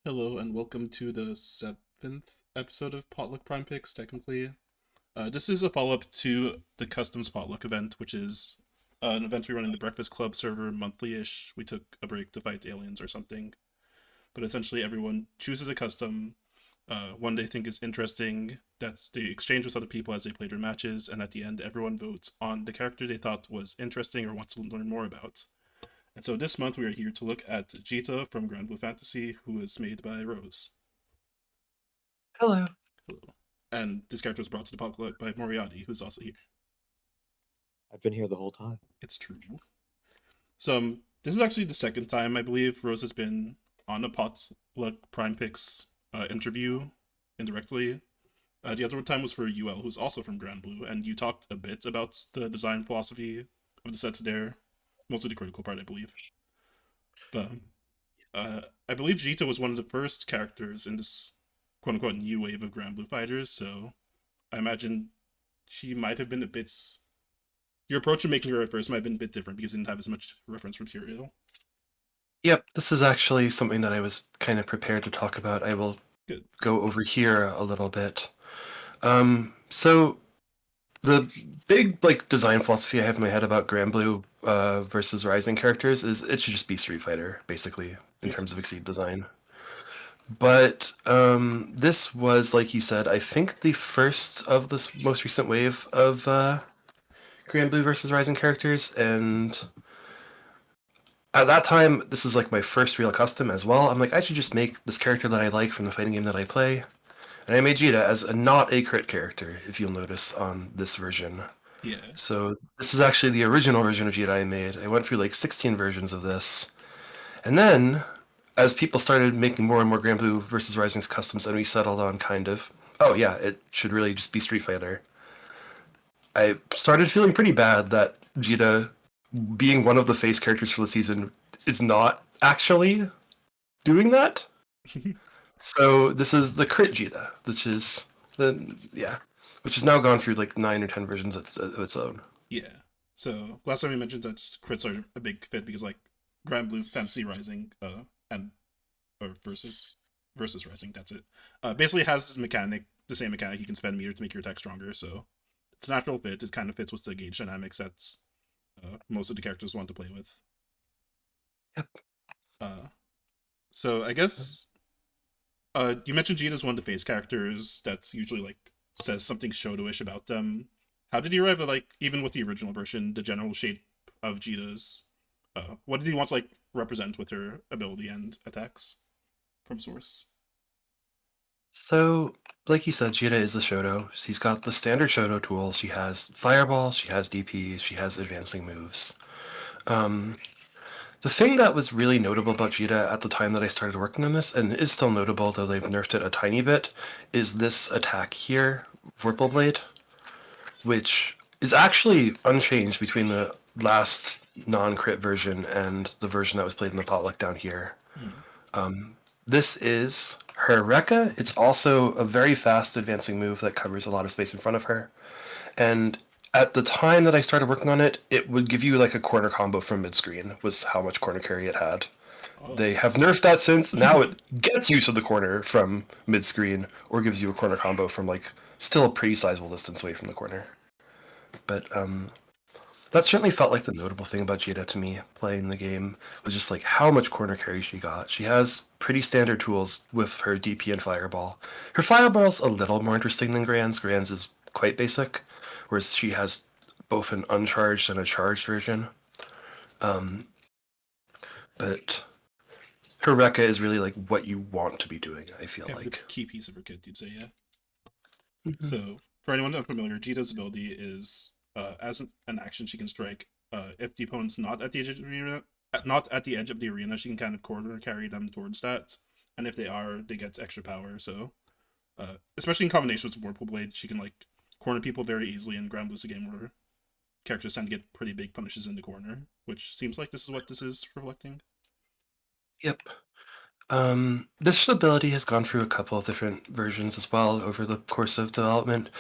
Hello and welcome to the seventh episode of Potluck Prime Picks, technically. This is a follow up to the Customs Potluck event, which is an event we run in the Breakfast Club server monthly ish. We took a break to fight aliens or something. But essentially, everyone chooses a custom, one they think is interesting, that they exchange with other people as they play their matches, and at the end, everyone votes on the character they thought was interesting or wants to learn more about. And so this month we are here to look at Djeeta from Grand Blue Fantasy, who is made by Rose. Hello. Hello. And this character was brought to the public by Moriatti, who's also here. I've been here the whole time. It's true. So this is actually the second time I believe Rose has been on a Potluck Prime Picks interview indirectly. The other time was for UL, who's also from Grand Blue, and you talked a bit about the design philosophy of the sets there, mostly the critical part, I believe. But I believe Djeeta was one of the first characters in this quote unquote new wave of Grand Blue fighters, so I imagine she might have been a bit. Your approach to making her at first might have been a bit different because you didn't have as much reference material. Yep, this is actually something that I was kind of prepared to talk about. I will Good. go over here a little bit. So the big design philosophy I have in my head about Grand Blue versus Rising characters is it should just be Street Fighter, basically, in terms of Exceed design. But this was, like you said, I think the first of this most recent wave of Grand Blue versus Rising characters, and at that time, this is like my first real custom as well. I'm like, I should just make this character that I like from the fighting game that I play. And I made Djeeta as not a crit character, if you'll notice on this version. Yeah. So this is actually the original version of Djeeta I made. I went through like 16 versions of this. And then, as people started making more and more Grand Blue versus Rising's customs, and we settled on kind of, oh yeah, it should really just be Street Fighter. I started feeling pretty bad that Djeeta, being one of the face characters for the season, is not actually doing that. So this is the crit Djeeta, which is which has now gone through like 9 or 10 versions of its own. Yeah. So last time we mentioned that crits are a big fit because like Grand Blue Fantasy Rising, and or versus Rising, that's it. Basically has this mechanic, the same mechanic. You can spend meter to make your attack stronger, so it's a natural fit. It kind of fits with the gauge dynamics that's most of the characters want to play with. Yep. So I guess you mentioned Djeeta is one of the face characters that's usually like says something Shoto-ish about them. How did you arrive at like even with the original version, the general shape of Djeeta's? What did he want to like represent with her ability and attacks from source? So, like you said, Djeeta is a Shoto. She's got the standard Shoto tools. She has Fireball, she has DP, she has advancing moves. The thing that was really notable about Djeeta at the time that I started working on this, and is still notable though they've nerfed it a tiny bit, is this attack here, Vorpal Blade, which is actually unchanged between the last non-crit version and the version that was played in the potluck down here. This is her Rekka. It's also a very fast advancing move that covers a lot of space in front of her. And at the time that I started working on it, it would give you like a corner combo from mid-screen, was how much corner carry it had. Oh. They have nerfed that since. Now it gets you to the corner from mid-screen, or gives you a corner combo from like still a pretty sizable distance away from the corner. But that certainly felt like the notable thing about Djeeta to me playing the game, was just like how much corner carry she got. She has pretty standard tools with her DP and Fireball. Her Fireball's a little more interesting than Gran's. Gran's is quite basic, whereas she has both an uncharged and a charged version. But her Rekka is really like what you want to be doing, I feel like. The key piece of her kit, you'd say, yeah. So, for anyone unfamiliar, Djeeta's ability is as an action she can strike. If the opponent's not at the edge of the arena, she can kind of corner carry them towards that. And if they are, they get extra power. So, especially in combination with Vorpal Blade, she can like corner people very easily. And Grand Blue's a game where characters tend to get pretty big punishes in the corner, which seems like this is what this is reflecting. Yep. This ability has gone through a couple of different versions as well over the course of development.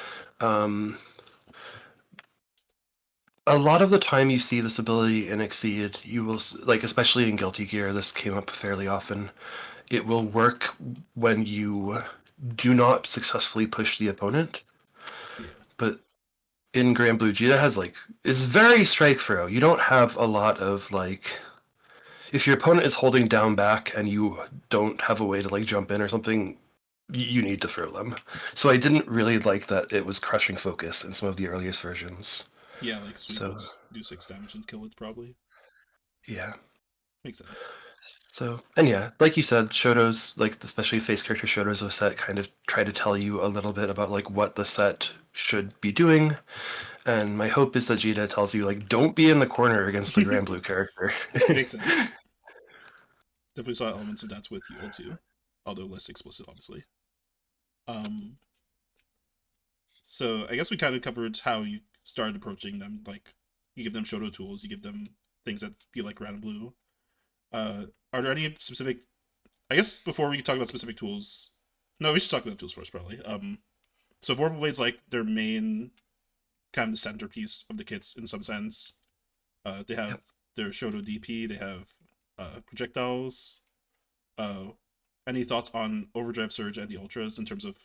A lot of the time you see this ability in Exceed, you will, like, especially in Guilty Gear, this came up fairly often. it will work when you do not successfully push the opponent. Yeah. But in Grand Blue, Djeeta has is very strike throw. You don't have a lot of if your opponent is holding down back and you don't have a way to jump in or something, you need to throw them. So I didn't really like that it was crushing focus in some of the earliest versions. Yeah, like sweep So will just do 6 damage and kill it probably. yeah. Makes sense. So, and yeah, like you said, Shoto's, especially face character Shoto's of set kind of try to tell you a little bit about what the set should be doing. And my hope is that Djeeta tells you don't be in the corner against the Grand Blue character. Makes sense. Definitely saw elements of that with UL too, although less explicit, obviously. Um, so I guess we kind of covered how you started approaching them. Like, you give them Shoto tools, you give them things that feel like Red and Blue. Are there any specific? I guess before we talk about specific tools, no, we should talk about tools first, probably. So Vorpal Blade's like their main kind of the centerpiece of the kits in some sense. They have Yep. their Shoto DP. They have projectiles. Any thoughts on Overdrive Surge and the Ultras in terms of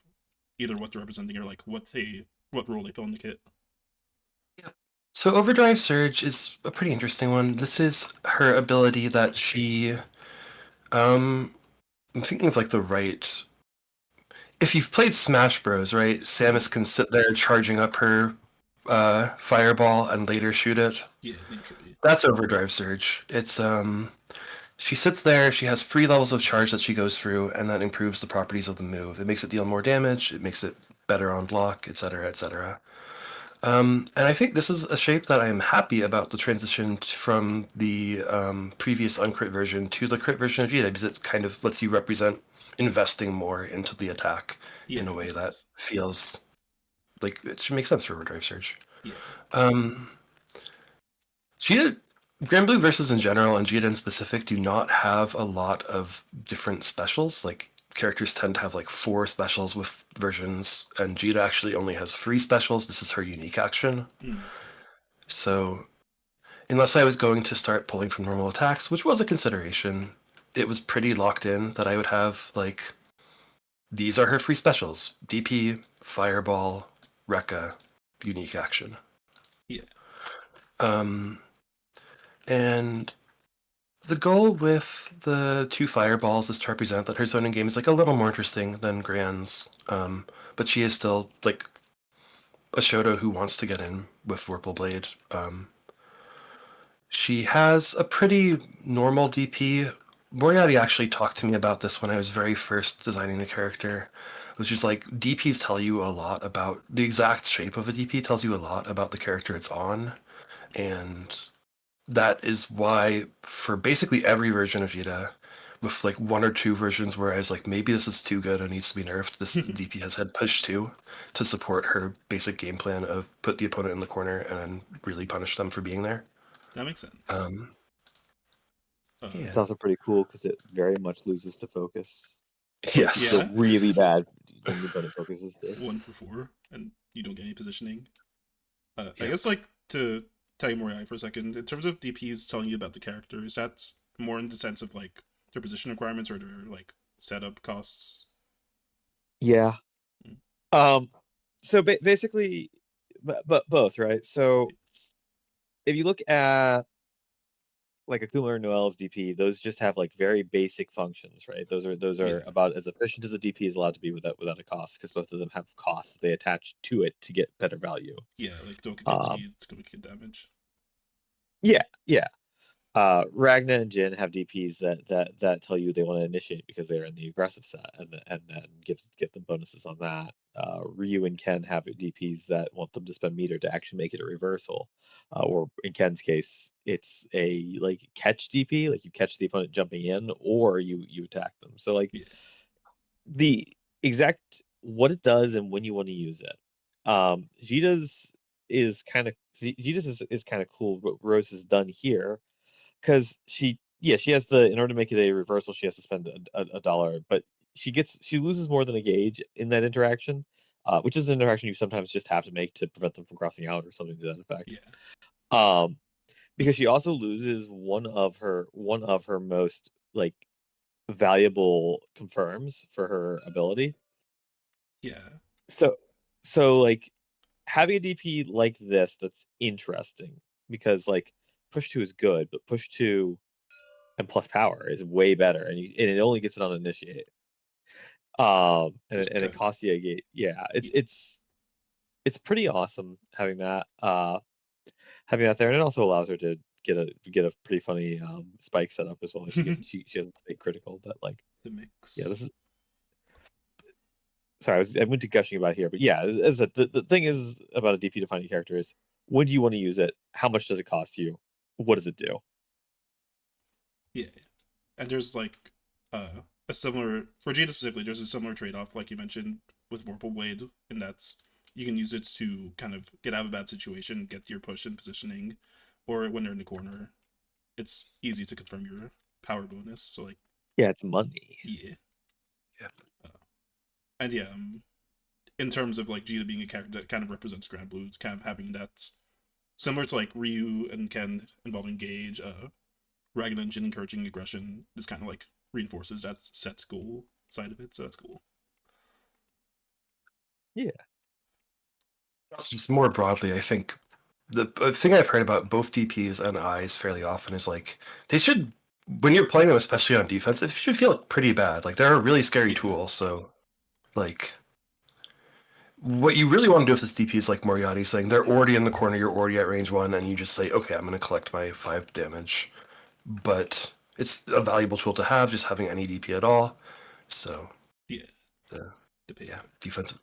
either what they're representing or what role they fill in the kit? So Overdrive Surge is a pretty interesting one. This is her ability that she I'm thinking of the right. If you've played Smash Bros, right? Samus can sit there charging up her fireball and later shoot it. Yeah, naturally. That's Overdrive Surge. It's she sits there, she has 3 levels of charge that she goes through, and that improves the properties of the move. It makes it deal more damage, it makes it better on block, etc., etc. And I think this is a shape that I'm happy about the transition from the previous uncrit version to the crit version of Djeeta, because it kind of lets you represent investing more into the attack Yeah, in a way makes that sense. feels like it should make sense for Overdrive Surge. Yeah, Um, Djeeta, Grand Blue versus in general and Djeeta in specific do not have a lot of different specials. Characters tend to have 4 specials with versions, and Djeeta actually only has 3 specials. This is her unique action. mm. So unless I was going to start pulling from normal attacks, which was a consideration, it was pretty locked in that I would have these are her 3 specials: DP, Fireball, Rekka, unique action. Yeah, Um, and the goal with the 2 fireballs is to represent that her zoning game is a little more interesting than Gran's, but she is still a Shoto who wants to get in with Vorpal Blade. She has a pretty normal DP. Moriatti actually talked to me about this when I was very first designing the character, which is DPs tell you a lot about the exact shape of a DP tells you a lot about the character it's on, and that is why for basically every version of Djeeta, with 1 or 2 versions where I was maybe this is too good and needs to be nerfed, this DP has had push to support her basic game plan of put the opponent in the corner and really punish them for being there. that makes sense. Um, Uh, It's yeah. also pretty cool because it very much loses to focus. Yes. Yeah. So really bad when the opponent focuses this. 1 for 4, and you don't get any positioning. I Yeah. guess to tell you more for a second, in terms of DPs telling you about the character, is that more in the sense of their position requirements or their setup costs? Yeah. Mm. So basically, but both, right? So if you look at Akuma or Noel's DP, those just have very basic functions, right? Those Yeah. are about as efficient as a DP is allowed to be without a cost, because both of them have costs that they attach to it to get better value. Yeah, don't get speed, it's gonna get damage. Yeah, yeah. Ragna and Jin have DPs that tell you they want to initiate because they're in the aggressive set, and then give them bonuses on that. Ryu and Ken have DPs that want them to spend meter to actually make it a reversal, or in Ken's case, it's a catch DP, you catch the opponent jumping in, or you attack them. So Yeah. the exact what it does and when you want to use it. Djeeta's is kind of cool. What Rose has done here, because she has in order to make it a reversal, she has to spend a dollar, but she loses more than a gauge in that interaction, which is an interaction you sometimes just have to make to prevent them from crossing out or something to that effect. Yeah. Because she also loses one of her most valuable confirms for her ability. Yeah. So like having a DP like this that's interesting, because like push 2 is good, but push 2 and plus power is way better, and it only gets it on initiate. And Which it costs you a gate. Yeah, it's pretty awesome having that there, and it also allows her to get a pretty funny spike setup as well. She doesn't make critical, but like the mix. yeah, this is. Sorry, I went to gushing about it here, but yeah, as the thing is about a DP defining character is, when do you want to use it? How much does it cost you? What does it do? Yeah. And there's like a similar for Djeeta specifically, there's a similar trade off, like you mentioned, with Vorpal Blade, and that's you can use it to kind of get out of a bad situation, get your push and positioning, or when they're in the corner, it's easy to confirm your power bonus. So like Yeah, it's money. yeah. Yeah. And yeah, in terms of like Djeeta being a character that kind of represents Grand Blue, kind of having that similar to like Ryu and Ken involving Gage, Dragon and Jin encouraging aggression, this kind of like reinforces that set school side of it, so that's cool. Yeah. Also, just more broadly, I think the thing I've heard about both DPs and Is fairly often is like they should, when you're playing them, especially on defense, it should feel pretty bad. Like they're a really scary tool. So, like, what you really want to do with this DP is like Moriatti saying they're already in the corner, you're already at range 1, and you just say, okay, I'm going to collect my 5 damage. But it's a valuable tool to have, just having any DP at all. So, Yeah. yeah, defensive.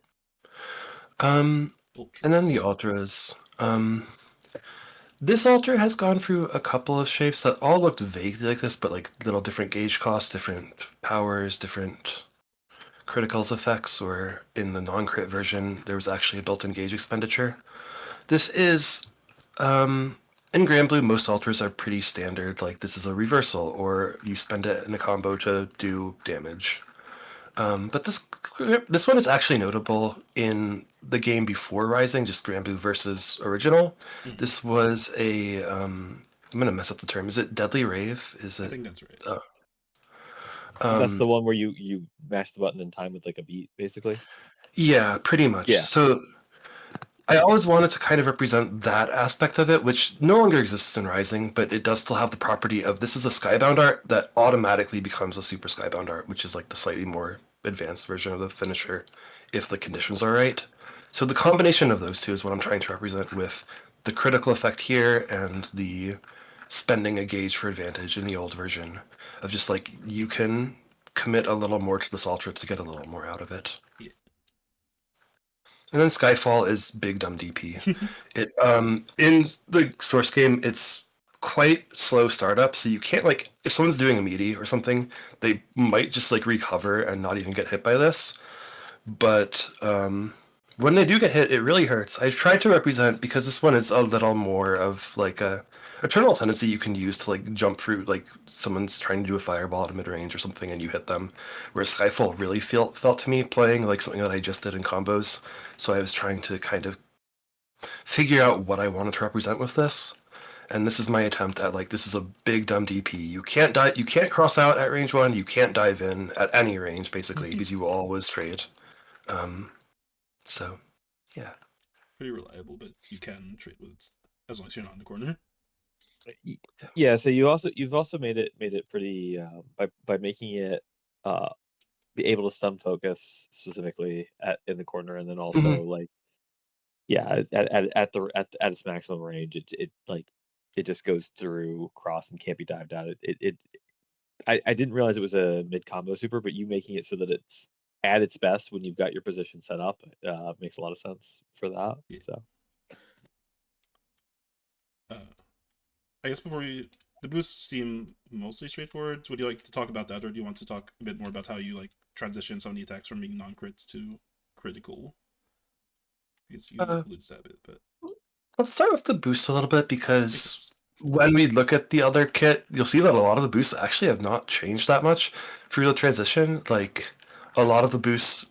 Ultras. And then the Ultras. This Ultra has gone through a couple of shapes that all looked vaguely like this, but like little different gauge costs, different powers, different criticals effects, or in the non-crit version, there was actually a built-in gauge expenditure. This is, in Grand Blue, most Ultras are pretty standard, like this is a reversal, or you spend it in a combo to do damage. But this one is actually notable in the game before Rising, just Grand Blue versus Original. Mm-hmm. This was a I'm gonna mess up the term. Is it Deadly Rave? Is it? I think that's right. That's the one where you mash the button in time with like a beat, basically. Yeah, pretty much. Yeah. So I always wanted to kind of represent that aspect of it, which no longer exists in Rising, but it does still have the property of this is a Skybound art that automatically becomes a Super Skybound art, which is like the slightly more advanced version of the finisher if the conditions are right. So the combination of those two is what I'm trying to represent with the critical effect here and the spending a gauge for advantage in the old version of just like you can commit a little more to this Ultra to get a little more out of it. Yeah. And then Skyfall is big dumb DP. It in the source game it's quite slow startup, so you can't like if someone's doing a meaty or something, they might just like recover and not even get hit by this. But when they do get hit, it really hurts. I've tried to represent because this one is a little more of like a eternal tendency you can use to like jump through like someone's trying to do a fireball at a mid range or something and you hit them. Whereas Skyfall really felt to me playing like something that I just did in combos. So I was trying to kind of figure out what I wanted to represent with this. And this is my attempt at like this is a big dumb DP. You can't you can't cross out at range 1, you can't dive in at any range basically because you will always trade. So yeah. Pretty reliable, but you can trade with it as long as you're not in the corner. Yeah, so you've also made it pretty by making it be able to stun focus specifically in the corner, and then also like yeah at its maximum range, it like it just goes through cross and can't be dived out. I didn't realize it was a mid combo super, but you making it so that it's at its best when you've got your position set up makes a lot of sense for that. Yeah. So I guess the boosts seem mostly straightforward. Would you like to talk about that, or do you want to talk a bit more about how you like transition some of the attacks from being non-crits to critical? Because you alluded to that a bit, but Let's start with the boost a little bit because when we look at the other kit, you'll see that a lot of the boosts actually have not changed that much through the transition. Like a lot of the boosts,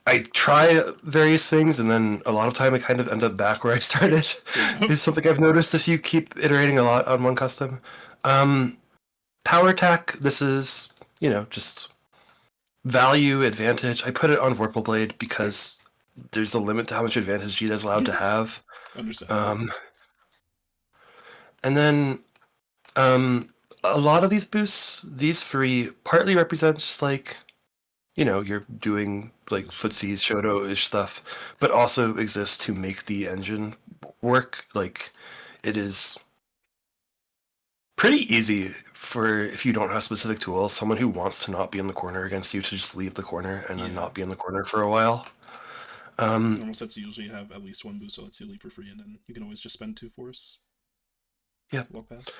I try various things, and then a lot of time I kind of end up back where I started. It's something I've noticed if you keep iterating a lot on one custom. power attack, this is, just value advantage. I put it on Vorpal Blade because there's a limit to how much advantage Djeeta's allowed to have. Understandable. And then a lot of these boosts, these three partly represent just like, you're doing like footsies, Shoto-ish stuff, but also exist to make the engine work. Like, it is pretty easy for, if you don't have specific tools, someone who wants to not be in the corner against you to just leave the corner and then Yeah. not be in the corner for a while. Normal sets usually have at least one boost, so lets you leave for free, and then you can always just spend 2 force. Yeah. Walk pass.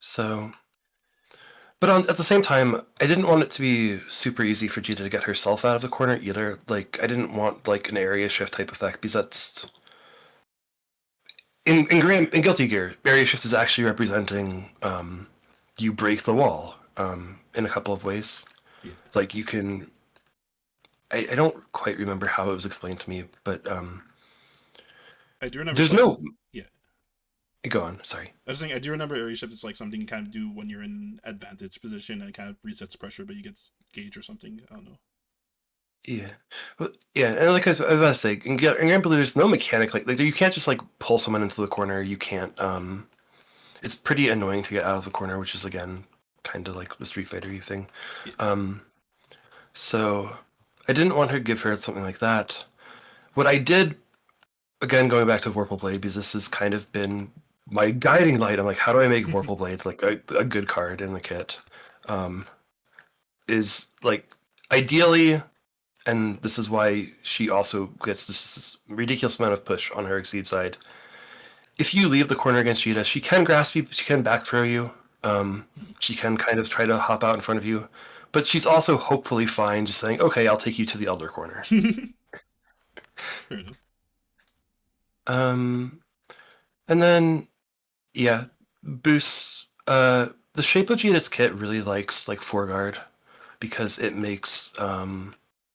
So, but at the same time, I didn't want it to be super easy for Djeeta to get herself out of the corner either. Like, I didn't want like an area shift type effect because that's in Guilty Gear, area shift is actually representing you break the wall in a couple of ways. Yeah. Like you can. I don't quite remember how it was explained to me, but I do remember. there's Like, no. yeah. Go on. Sorry. I was saying I do remember area shift is like something you kind of do when you're in advantage position and it kind of resets pressure, but you get gauge or something. I don't know. Yeah, but yeah, and like I was about to say, in Grand Blue, there's no mechanic like you can't just like pull someone into the corner. You can't. It's pretty annoying to get out of the corner, which is again kind of like the Street Fighter thing. Yeah. So I didn't want her to give her something like that. What I did, again, going back to Vorpal Blade, because this has kind of been my guiding light. I'm like, how do I make Vorpal Blade like a good card in the kit? Is like ideally, and this is why she also gets this ridiculous amount of push on her Exceed side. If you leave the corner against Djeeta, she can grasp you, she can back throw you. She can kind of try to hop out in front of you, but she's also hopefully fine just saying, okay, I'll take you to the Elder corner. Fair enough. And then, yeah, boosts. The shape of Djeeta's kit really likes like foreguard because it makes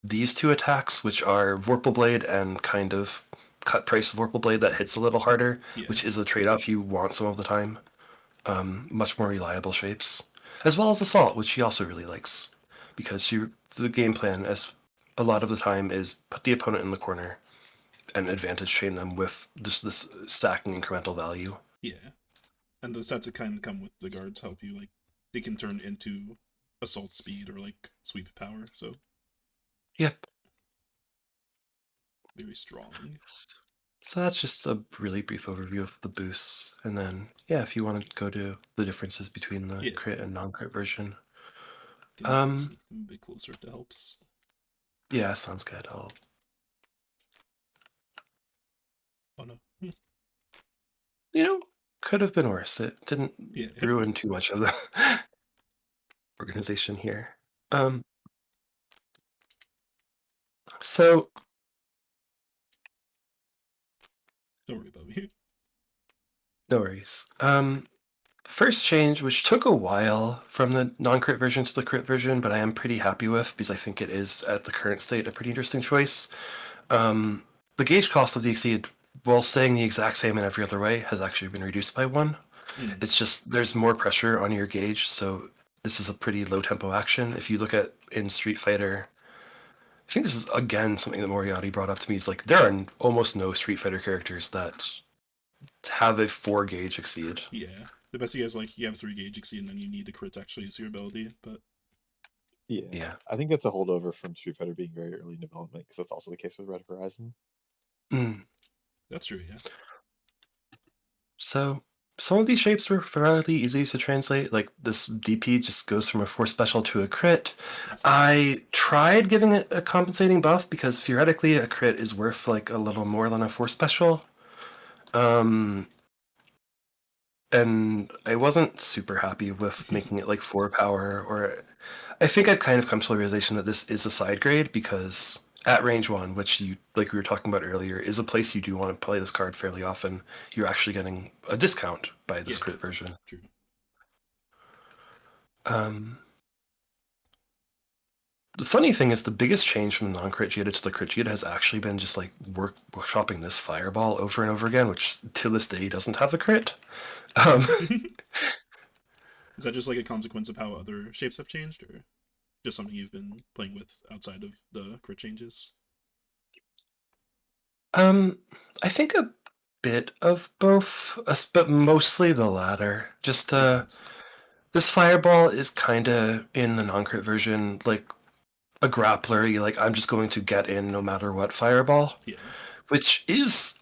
these two attacks, which are Vorpal Blade and kind of cut price Vorpal Blade that hits a little harder, Yeah. which is a trade-off you want some of the time. Much more reliable shapes, as well as Assault, which she also really likes because the game plan, as a lot of the time, is put the opponent in the corner and advantage chain them with just this stacking incremental value. Yeah. And the sets that kind of come with the guards help you, like, they can turn into assault speed or, like, sweep power, so. Yep. Very strong. So that's just a really brief overview of the boosts. And then, yeah, if you want to go to the differences between the crit and non-crit version. A bit closer if that helps. Yeah, sounds good. Oh no. Could have been worse. It didn't Yeah. ruin too much of the organization here. So Don't worry about me. no worries. First change, which took a while from the non-crit version to the crit version, but I am pretty happy with because I think it is at the current state a pretty interesting choice. The gauge cost of the Exceed, while staying the exact same in every other way, has actually been reduced by 1. It's just there's more pressure on your gauge, so this is a pretty low tempo action. If you look at in Street Fighter, I think this is again something that Moriatti brought up to me. Is like there are almost no Street Fighter characters that have a 4 gauge Exceed. Yeah. The best you guys like you have 3 gauge Exceed and then you need the crit to actually use your ability, but yeah. I think that's a holdover from Street Fighter being very early in development because that's also the case with Red Horizon. That's true, yeah. So some of these shapes were fairly easy to translate. Like this DP just goes from a 4 special to a crit. I tried giving it a compensating buff because theoretically a crit is worth like a little more than a 4 special. And I wasn't super happy with making it like 4 power, or I think I've kind of come to the realization that this is a side grade because at range 1, which you like we were talking about earlier, is a place you do want to play this card fairly often. You're actually getting a discount by this crit version. True. The funny thing is the biggest change from the non-crit Djeeta to the crit Djeeta has actually been just like workshopping this fireball over and over again, which to this day doesn't have a crit. Is that just like a consequence of how other shapes have changed, or just something you've been playing with outside of the crit changes? I think a bit of both, but mostly the latter. Just Makes sense. this fireball is kind of in the non-crit version like a grappler. Like I'm just going to get in no matter what fireball, Yeah. which is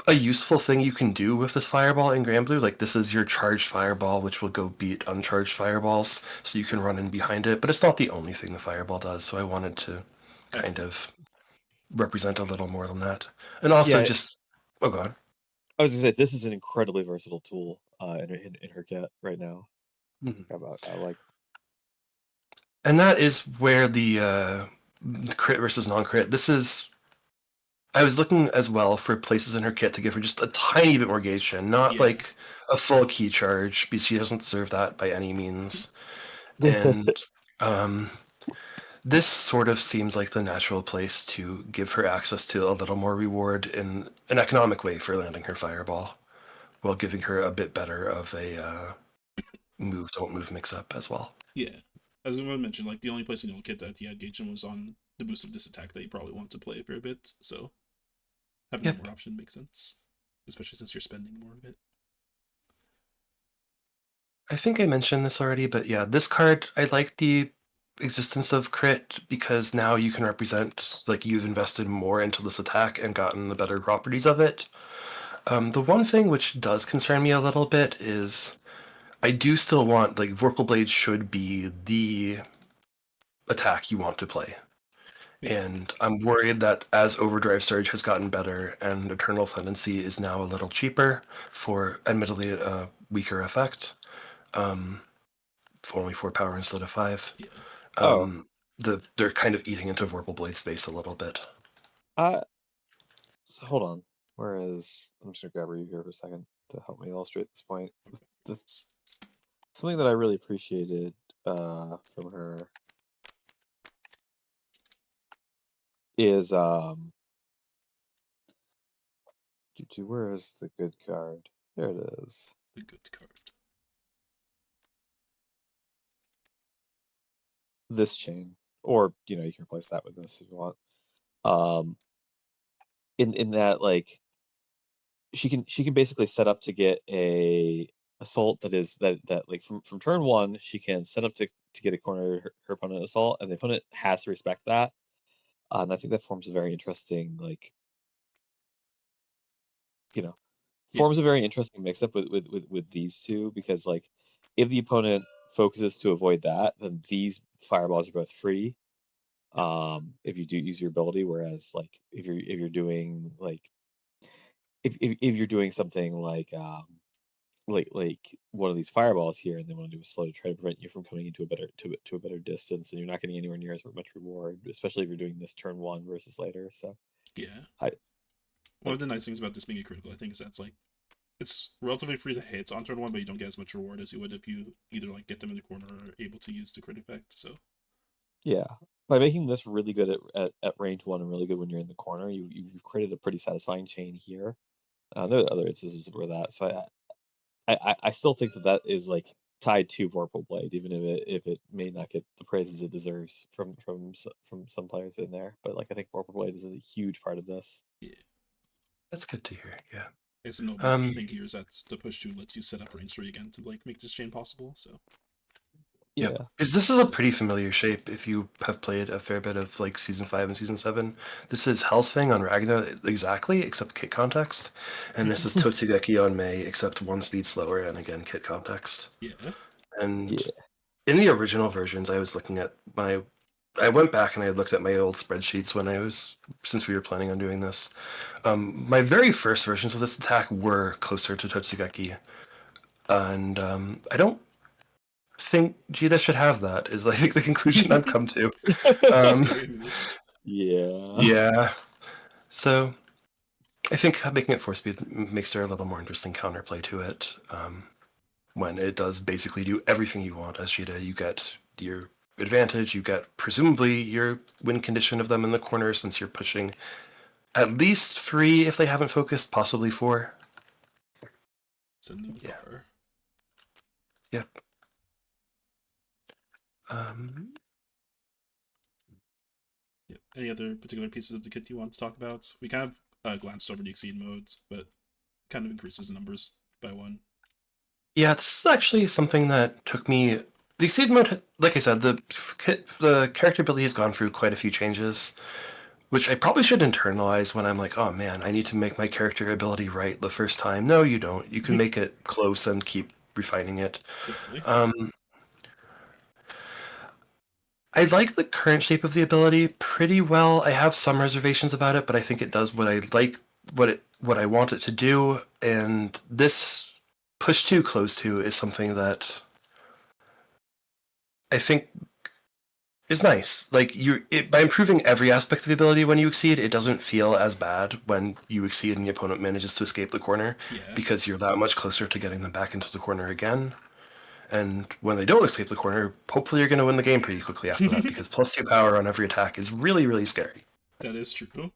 a useful thing you can do with this fireball in Grand Blue. Like this is your charged fireball, which will go beat uncharged fireballs, so you can run in behind it. But it's not the only thing the fireball does. So I wanted to I see. kind of represent a little more than that, and also Yeah, just oh god. I was gonna say this is an incredibly versatile tool in her kit right now. Mhm. I like. And that is where the crit versus non-crit. This is. I was looking as well for places in her kit to give her just a tiny bit more gauge chin, not Yeah. like a full key charge, because she doesn't deserve that by any means. And um, this sort of seems like the natural place to give her access to a little more reward in an economic way for landing her fireball, while giving her a bit better of a move don't move mix up as well. Yeah. As I mentioned, like the only place in the old kit that he had Gaijin was on the boost of this attack that you probably want to play for a bit, so having one Yep. more option makes sense. Especially since you're spending more of it. I think I mentioned this already, but yeah, this card, I like the existence of crit because now you can represent like you've invested more into this attack and gotten the better properties of it. The one thing which does concern me a little bit is I do still want like Vorpal Blade should be the attack you want to play. Makes sense. And I'm worried that as Overdrive Surge has gotten better and Eternal Tendency is now a little cheaper for admittedly a weaker effect, um, only 4 power instead of 5. Yeah. Oh, They're kind of eating into Vorpal Blade space a little bit. so hold on. Where is? I'm just gonna grab you here for a second to help me illustrate this point. The, something that I really appreciated from her is where is the good card? There it is. The good card. This chain, or you can replace that with this if you want. Um, in that like she can basically set up to get a assault that is that like from turn one she can set up to get a corner her opponent assault, and the opponent has to respect that. And I think that forms a very interesting like you know Yeah. forms a very interesting mix up with these two, because like if the opponent focuses to avoid that, then these fireballs are both free if you do use your ability, whereas like if you're doing like if you're doing something like one of these fireballs here, and they want to do a slow to try to prevent you from coming into a better to a better distance, and you're not getting anywhere near as much reward, especially if you're doing this turn one versus later. So Yeah. I One like of the nice things about this being a critical, I think, is that it's relatively free to hit on turn one, but you don't get as much reward as you would if you either like get them in the corner or are able to use the crit effect. So yeah, by making this really good at range one and really good when you're in the corner, you've created a pretty satisfying chain here. There are other instances where that. So I still think that is like tied to Vorpal Blade, even if it may not get the praises it deserves from some players in there. But like I think Vorpal Blade is a huge part of this. yeah. That's good to hear. Yeah. It's a notable Um, thing here is that the push two lets you set up range three again to like make this chain possible. So Yep. Yeah. Because this is a pretty familiar shape if you have played a fair bit of like season 5 and season 7. This is Hellsfang on Ragna exactly, except kit context. And this is Totsugeki on May, except 1 speed slower and again kit context. yeah. And Yeah. in the original versions, I was looking at I went back and I looked at my old spreadsheets since we were planning on doing this. My very first versions of this attack were closer to Totsugeki. And I don't think Djeeta should have that, is I think the conclusion I've come to. Um, Same. Yeah. yeah. So I think making it 4 speed makes there a little more interesting counterplay to it. When it does basically do everything you want as Djeeta, you get your advantage, you get presumably your win condition of them in the corner since you're pushing at least 3 if they haven't focused, possibly 4. It's a new Yeah. bar. Yep. Um, Yeah. Any other particular pieces of the kit you want to talk about? We kind of glanced over the exceed modes, but kind of increases the numbers by one. yeah, this is actually something that took me. The Exceed mode, like I said, the character ability has gone through quite a few changes, which I probably should internalize when I'm like, oh man, I need to make my character ability right the first time. No, you don't. You can make it close and keep refining it. Definitely. I like the current shape of the ability pretty well. I have some reservations about it, but I think it does what I like, what I want it to do. And this push to close to is something that I think is nice. Like by improving every aspect of the ability when you exceed, it doesn't feel as bad when you exceed and the opponent manages to escape the corner, Yeah. because you're that much closer to getting them back into the corner again. And when they don't escape the corner, hopefully you're going to win the game pretty quickly after that, because +2 power on every attack is really, really scary. That is true.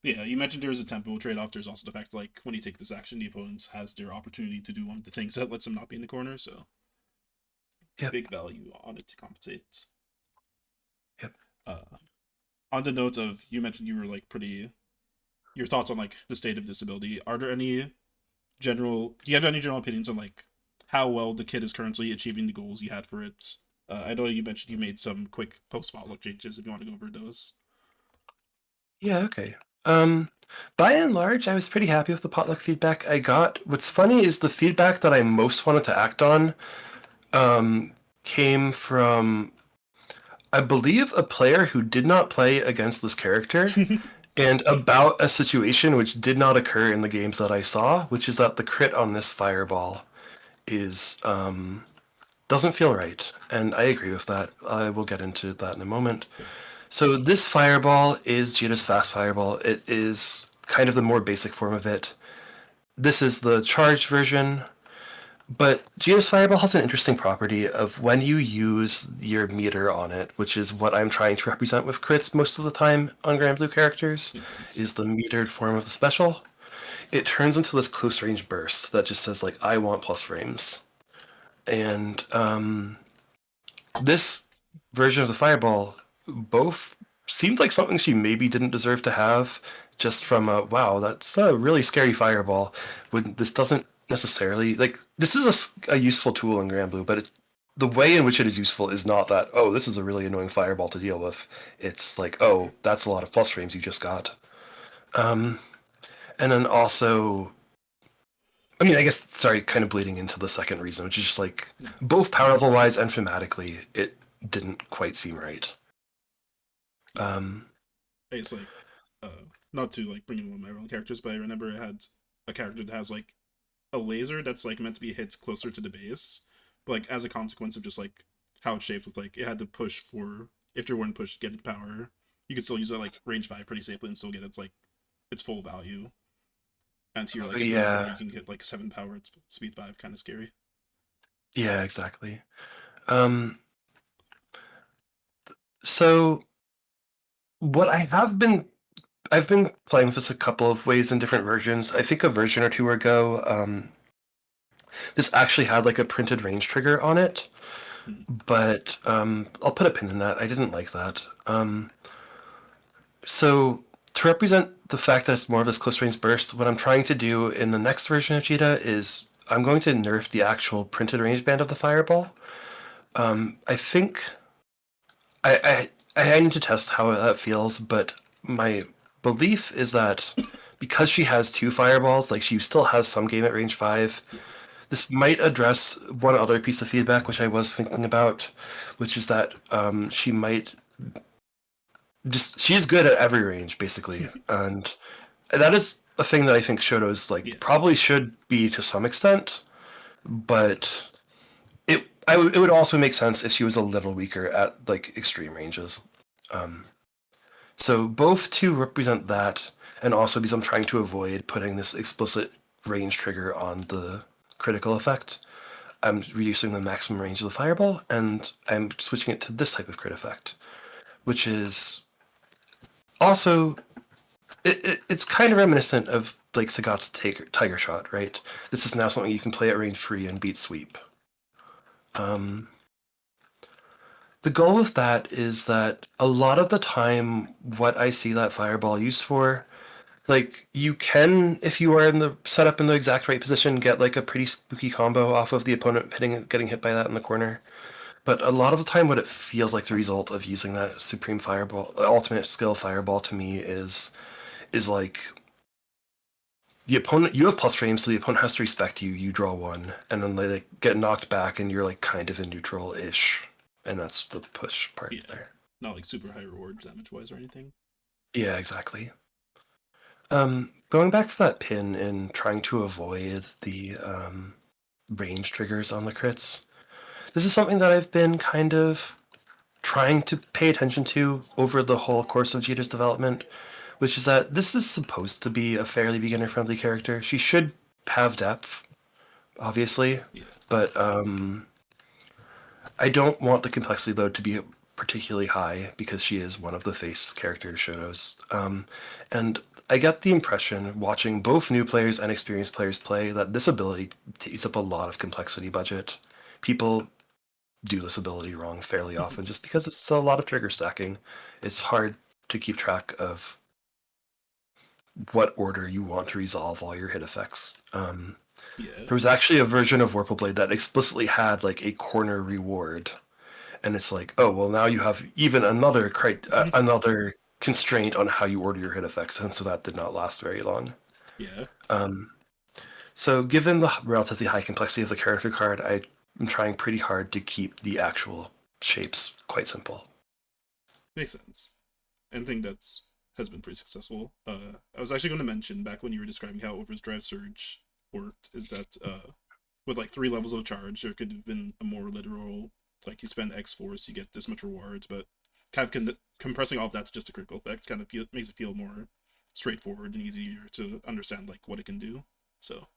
Yeah, you mentioned there's a tempo trade-off. There's also the fact like when you take this action, the opponent has their opportunity to do one of the things that lets them not be in the corner. So Yep. big value on it to compensate. Yep. On the note of, you mentioned you were like pretty, your thoughts on like the state of disability. Are there any do you have any general opinions on like how well the kit is currently achieving the goals you had for it? I know you mentioned you made some quick post-potluck changes if you want to go over those. Yeah, okay. By and large, I was pretty happy with the potluck feedback I got. What's funny is the feedback that I most wanted to act on came from, I believe, a player who did not play against this character, and about a situation which did not occur in the games that I saw, which is that the crit on this fireball is doesn't feel right, and I agree with that. I will get into that in a moment. So this fireball is Djeeta's fast fireball. It is kind of the more basic form of it. This is the charged version, but Djeeta's fireball has an interesting property of when you use your meter on it, which is what I'm trying to represent with crits most of the time on Grand Blue characters, Makes sense. is the metered form of the special. It turns into this close range burst that just says like, I want plus frames. And this version of the fireball both seemed like something she maybe didn't deserve to have, just from a wow, that's a really scary fireball. When this doesn't necessarily, like, this is a useful tool in Grand Blue, but the way in which it is useful is not that, oh, this is a really annoying fireball to deal with. It's like, oh, that's a lot of plus frames you just got. And then also, I mean, I guess, sorry, kind of bleeding into the second reason, which is just like, both power level wise and thematically, it didn't quite seem right. It's like, not to like bring in one of my own characters, but I remember I had a character that has like a laser that's like meant to be hit closer to the base, but like as a consequence of just like how it's shaped, with like it had to push for, if there weren't push get power, you could still use that like range 5 pretty safely and still get its full value. And here, like Yeah, you can get like 7 power at speed 5, kind of scary. yeah, exactly. So what I've been playing with this a couple of ways in different versions. I think a version or two ago, this actually had like a printed range trigger on it, but I'll put a pin in that. I didn't like that. So to represent the fact that it's more of this close range burst, what I'm trying to do in the next version of Djeeta is I'm going to nerf the actual printed range band of the fireball. I think I need to test how that feels, but my belief is that because she has two fireballs, like she still has some game at range 5. Yeah. This might address one other piece of feedback which I was thinking about, which is that she might she's good at every range basically, and that is a thing that I think Shoto's like probably should be to some extent, but it would also make sense if she was a little weaker at like extreme ranges. So both to represent that, and also because I'm trying to avoid putting this explicit range trigger on the critical effect, I'm reducing the maximum range of the fireball, and I'm switching it to this type of crit effect, which is also it's kind of reminiscent of like Sagat's Tiger Shot, right? This is now something you can play at range 3 and beat sweep. The the goal with that is that a lot of the time, what I see that fireball used for, like you can, if you are in the set up in the exact right position, get like a pretty spooky combo off of the opponent getting hit by that in the corner. But a lot of the time, what it feels like the result of using that supreme fireball, ultimate skill fireball to me is like the opponent, you have plus frames, so the opponent has to respect you. You draw one, and then they like, get knocked back, and you're like kind of in neutral-ish, and that's the push part Yeah. there. Not like super high reward damage wise or anything. Yeah, exactly. Going back to that pin and trying to avoid the range triggers on the crits, this is something that I've been kind of trying to pay attention to over the whole course of Jeeta's development, which is that this is supposed to be a fairly beginner-friendly character. She should have depth, obviously, Yeah. but I don't want the complexity load to be particularly high because she is one of the face character shows. And I get the impression, watching both new players and experienced players play, that this ability takes up a lot of complexity budget. People do this ability wrong fairly often just because it's a lot of trigger stacking. It's hard to keep track of what order you want to resolve all your hit effects. Yeah. There was actually a version of Warple Blade that explicitly had like a corner reward, and it's like, oh well, now you have even another another constraint on how you order your hit effects, and so that did not last very long. Yeah. So given the relatively high complexity of the character card, I am trying pretty hard to keep the actual shapes quite simple. Makes sense. And I think that's has been pretty successful. I was actually going to mention back when you were describing how Overdrive Surge worked is that with like 3 levels of charge, there could have been a more literal, like you spend X force, you get this much rewards, but kind of compressing all of that to just a critical effect kind of makes it feel more straightforward and easier to understand like what it can do. So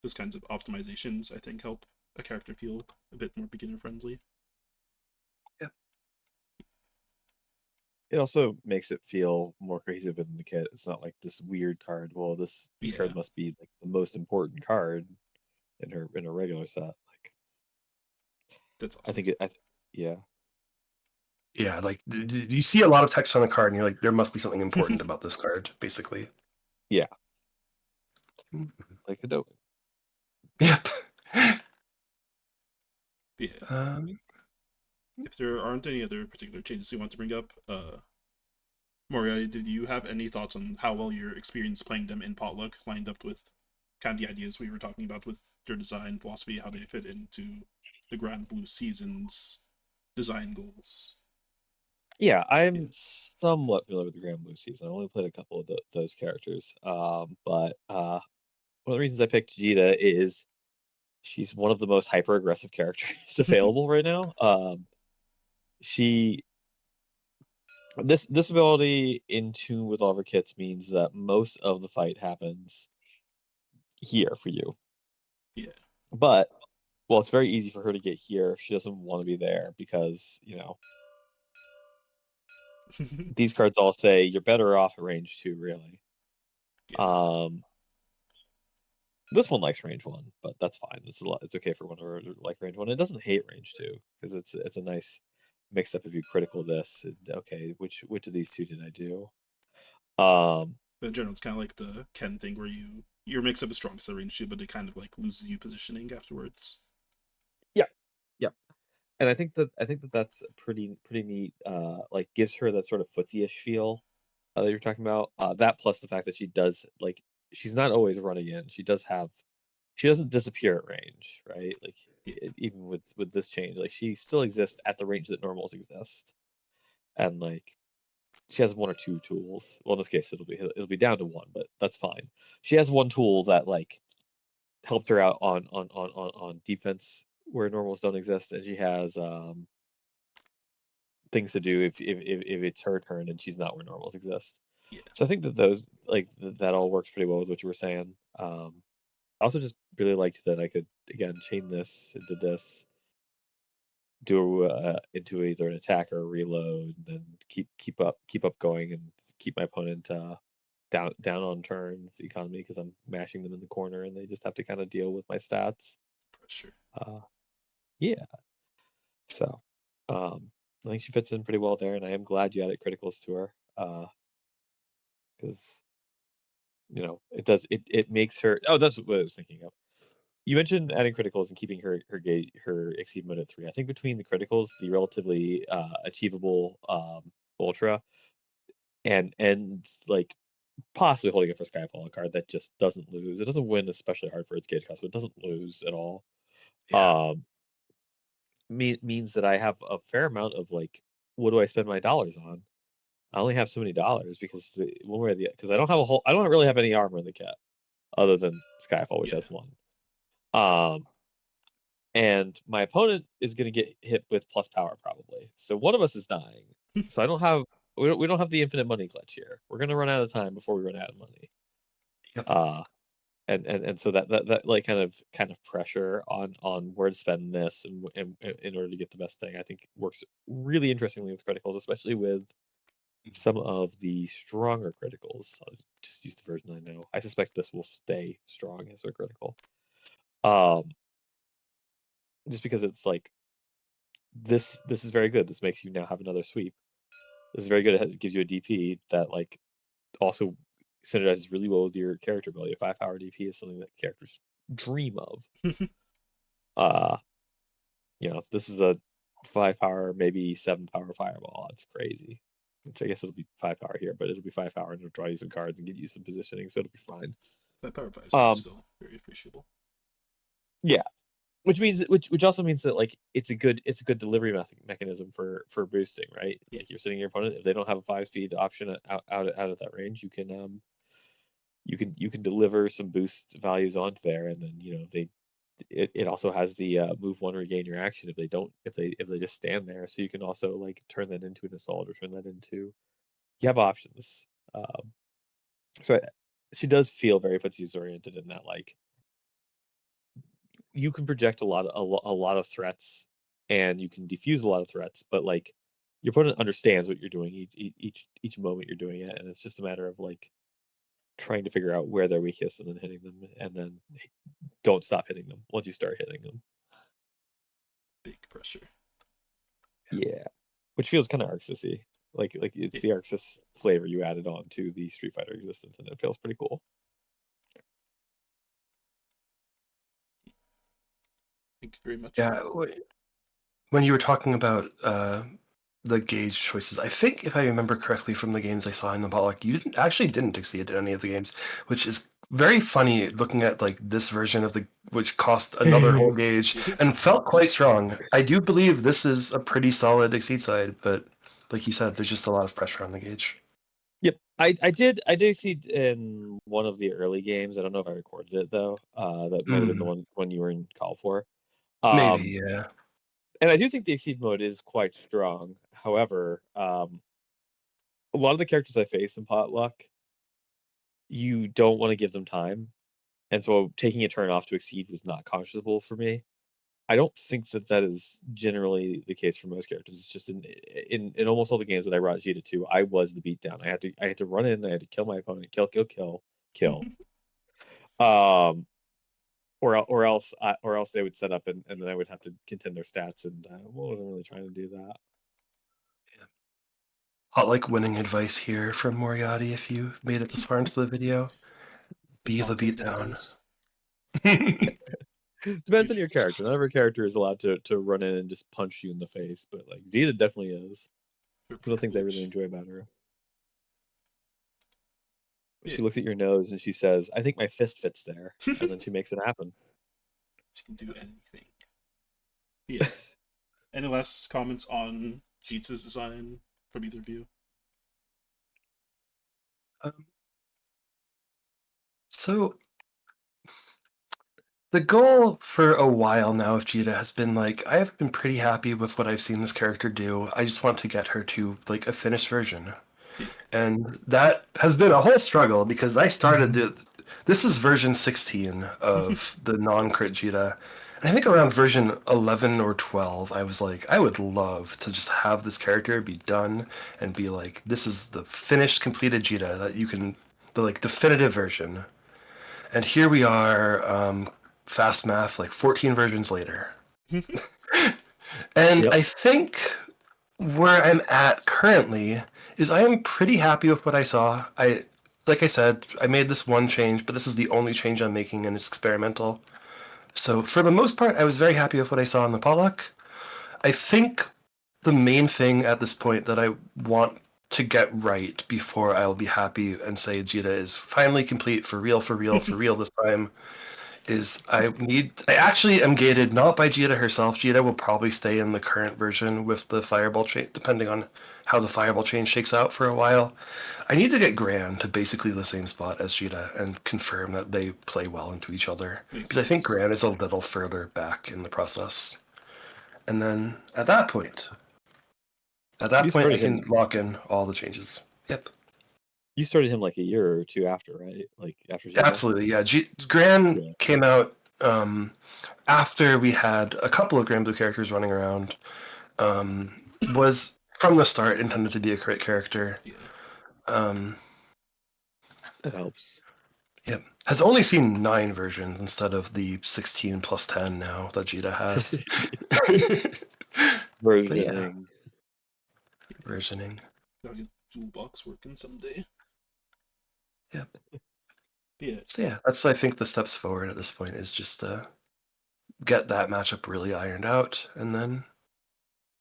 those kinds of optimizations I think help a character feel a bit more beginner friendly. It also makes it feel more cohesive within the kit. It's not like this weird card. Well, this Yeah, card must be like the most important card in a regular set. Like that's I awesome. think yeah. Yeah, like you see a lot of text on a card, and you're like, there must be something important about this card, basically. Yeah. Like Adobe. Yep. Yeah. If there aren't any other particular changes you want to bring up, Moriatti, did you have any thoughts on how well your experience playing them in Potluck lined up with kind of the ideas we were talking about with their design philosophy, how they fit into the Grand Blue Season's design goals? Yeah, Yeah. I'm somewhat familiar with the Grand Blue season. I only played a couple of those characters. But one of the reasons I picked Djeeta is she's one of the most hyper aggressive characters available right now. She this ability in tune with all of her kits means that most of the fight happens here for you. Yeah. But well, it's very easy for her to get here. She doesn't want to be there because, these cards all say you're better off at range 2, really. Yeah. Um this one likes range 1, but that's fine. It's okay for one to like range 1. It doesn't hate range 2 because it's a nice mix up if you critical this. Okay, which of these two did I do? But in general, it's kind of like the Ken thing where your mix up is strongest at range 2, but it kind of like loses you positioning afterwards. Yeah. Yeah. And I think that that's pretty neat. Like gives her that sort of footsie-ish feel that you're talking about. That plus the fact that she does like she's not always running in. She doesn't disappear at range, right? Like Yeah. even with this change, like she still exists at the range that normals exist, and like she has 1 or 2 tools. Well, in this case, it'll be down to 1, but that's fine. She has 1 tool that like helped her out on defense where normals don't exist, and she has things to do if it's her turn and she's not where normals exist. Yeah. So I think that those that all works pretty well with what you were saying. I also just really liked that I could again chain this into this, do into either an attack or a reload, and then keep up going and keep my opponent down on turns economy because I'm mashing them in the corner and they just have to kind of deal with my stats. Pressure. Uh, yeah. So I think she fits in pretty well there, and I am glad you added criticals to her, because it makes her. Oh, that's what I was thinking of. You mentioned adding criticals and keeping her exceed mode at 3. I think between the criticals, the relatively achievable ultra, and like possibly holding it for Skyfall, a card that just doesn't lose. It doesn't win especially hard for its gauge cost, but it doesn't lose at all. Yeah. Um, means that I have a fair amount of like, what do I spend my dollars on? I only have so many dollars because one way or the because I don't really have any armor in the kit other than Skyfall, which Yeah. has one. Um, and my opponent is going to get hit with plus power probably. So one of us is dying. So we don't have the infinite money glitch here. We're going to run out of time before we run out of money. Yep. And so that like kind of pressure on where to spend this and in order to get the best thing, I think works really interestingly with criticals, especially with some of the stronger criticals. I'll just use the version I know. I suspect this will stay strong as a critical. Just because it's like this is very good. This makes you now have another sweep. This is very good. It gives you a DP that like also synergizes really well with your character ability. A 5-power DP is something that characters dream of. This is a 5-power, maybe 7-power fireball. It's crazy. Which I guess it'll be 5-power here, but it'll be 5-power and it'll draw you some cards and get you some positioning, so it'll be fine. That power 5 is Um, still very appreciable. yeah, which also means that like it's a good delivery mechanism for boosting, right? Yeah. Like you're sitting your opponent, if they don't have a 5-speed option out of that range, you can deliver some boost values onto there, and then it also has the move 1 regain your action if they just stand there, so you can also like turn that into an assault or turn that into, you have options. So she does feel very footsies oriented in that like you can project a lot of threats and you can defuse a lot of threats, but like your opponent understands what you're doing each moment you're doing it, and it's just a matter of like trying to figure out where they're weakest and then hitting them, and then don't stop hitting them once you start hitting them. Big pressure. Yeah, which feels kind of Arxis-y. Like it's the Arxis flavor you added on to the Street Fighter existence, and it feels pretty cool. Thank you very much. Yeah. When you were talking about the gauge choices, I think if I remember correctly from the games I saw in the Potluck, you didn't exceed in any of the games, which is very funny looking at like this version of which cost another whole gauge and felt quite strong. I do believe this is a pretty solid exceed side, but like you said, there's just a lot of pressure on the gauge. Yep, I did exceed in one of the early games. I don't know if I recorded it though. That might have been the one you were in call for. Maybe, yeah. And I do think the exceed mode is quite strong. However, a lot of the characters I face in Potluck, you don't want to give them time, and so taking a turn off to exceed was not conscionable for me. I don't think that is generally the case for most characters. It's just in almost all the games that I brought Djeeta to, I was the beatdown. I had to run in, I had to kill my opponent, kill. Um, or else they would set up and then I would have to contend their stats, and I wasn't really trying to do that. Yeah. Hot like winning advice here from Moriatti if you made it this far into the video. Be the beatdown. Depends on your character. Not every character is allowed to run in and just punch you in the face, but like Djeeta definitely is. It's one of the things I really enjoy about her. Yeah. She looks at your nose and she says, "I think my fist fits there," and then she makes it happen. She can do anything. Yeah. Any last comments on Jeeta's design from either of you? So the goal for a while now of Djeeta has been like, I have been pretty happy with what I've seen this character do. I just want to get her to like a finished version. Yeah. And that has been a whole struggle because I started it. This is version 16 of the non-crit Djeeta. And I think around version 11 or 12, I was like, I would love to just have this character be done and be like, this is the finished, completed Djeeta that you can, the like definitive version. And here we are, fast math, like 14 versions later. And Yep. I think where I'm at currently is I am pretty happy with what I saw. Like I said, I made this one change, but this is the only change I'm making, and it's experimental. So for the most part, I was very happy with what I saw in the Pollock. I think the main thing at this point that I want to get right before I will be happy and say Djeeta is finally complete for real, for real, for real this time is I actually am gated not by Djeeta herself. Djeeta will probably stay in the current version with the fireball chain, depending on how the fireball chain shakes out for a while. I need to get Gran to basically the same spot as Djeeta and confirm that they play well into each other. Makes Because I think sense. Gran is a little further back in the process. And then at that point, You I started can him. lock in all the changes. Yep. You started him like a year or two after, right? Like after Gita. Absolutely, yeah. Gran Yeah. came out after we had a couple of Grand Blue characters running around. Was from the start intended to be a crit character. Yeah. Um, That helps. yep. Has only seen 9 versions instead of the 16 plus 10 now that Djeeta has. But yeah, Versioning. versioning. Gotta get dual box working someday. Yep. Yeah. So yeah, that's I think the steps forward at this point is just get that matchup really ironed out, and then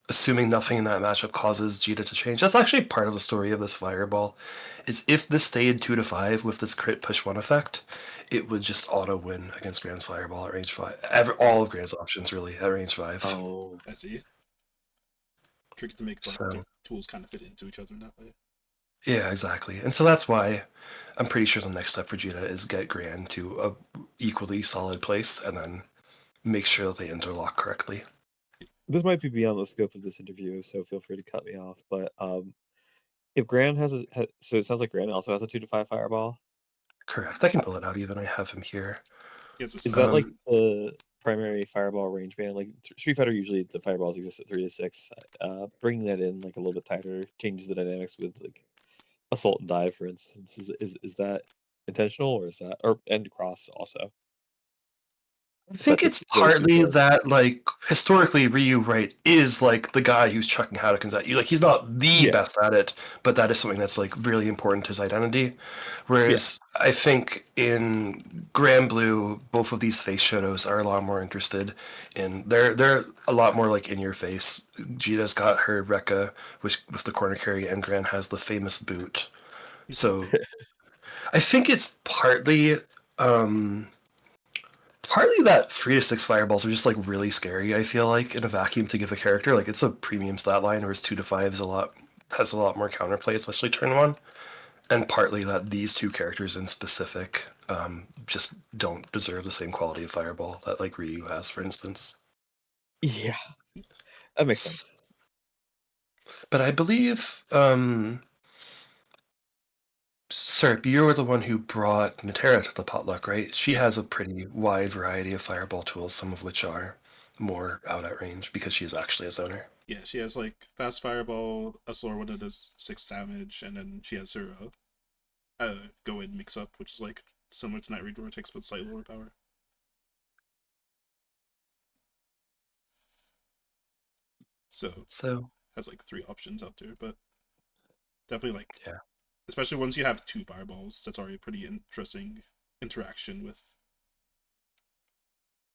assuming nothing in that matchup causes Djeeta to change. That's actually part of the story of this fireball. Is if this stayed 2-5 with this crit push 1 effect, it would just auto win against Grand's fireball at range 5. All of Grand's options really at range 5. Oh. I see. Tricky to make like So tools kind of fit into each other in that way. yeah, exactly. And so that's why I'm pretty sure the next step for Djeeta is get Grand to a equally solid place and then make sure that they interlock correctly. This might be beyond the scope of this interview, so feel free to cut me off. But if Gran so it sounds like Gran also has a 2-5 fireball. Correct. I can pull it out even. I have him here. He has a Is that like Um, the primary fireball range band? Like Street Fighter, usually the fireballs exist at 3-6. Bringing that in like a little bit tighter changes the dynamics with like assault and dive, for instance. Is that intentional, or is that and cross also? I Is that think just it's way too partly good? that, like, historically, Ryu, right, is like the guy who's chucking Hadoukens at you. Like, he's not the Yeah, best at it, but that is something that's like really important to his identity. yeah, Whereas I think in Grand Blue, both of these face shadows are a lot more interested in. They're a lot more like in your face. Jita's got her Rekka, which with the corner carry, and Gran has the famous boot. So I think it's um partly that 3-6 fireballs are just like really scary. I feel like in a vacuum to give a character like it's a premium stat line, whereas 2-5 is has a lot more counterplay, especially turn 1. And partly that these two characters in specific just don't deserve the same quality of fireball that like Ryu has, for instance. yeah. That makes sense. But I believe Serp, you were the one who brought Matera to the potluck, right? She has a pretty wide variety of fireball tools, some of which are more out at range because she is actually a zoner. Yeah, she has like fast fireball, a slower one that does 6 damage, and then she has her go in mix up, which is like similar to Night Raid Vortex but slightly lower power. So has like 3 options out there, but definitely like Yeah. especially once you have 2 fireballs, that's already a pretty interesting interaction with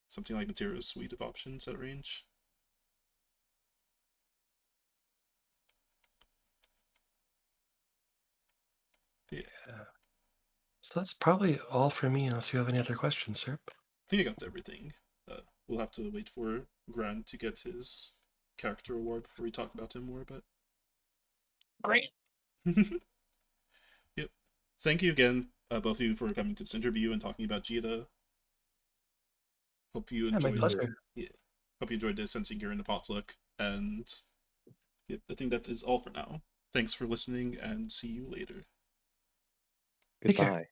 something like Materia's suite of options at range. Yeah. So that's probably all for me, unless you have any other questions, Serp. I think I got to everything. We'll have to wait for Grant to get his character award before we talk about him more, but Great. yep. Thank you again, both of you, for coming to this interview and talking about Djeeta. Hope you Yeah, my enjoyed. pleasure. Yeah, hope you enjoyed the sensing gear in the potluck, and yep, I think that is all for now. Thanks for listening, and see you later. Take care. Goodbye.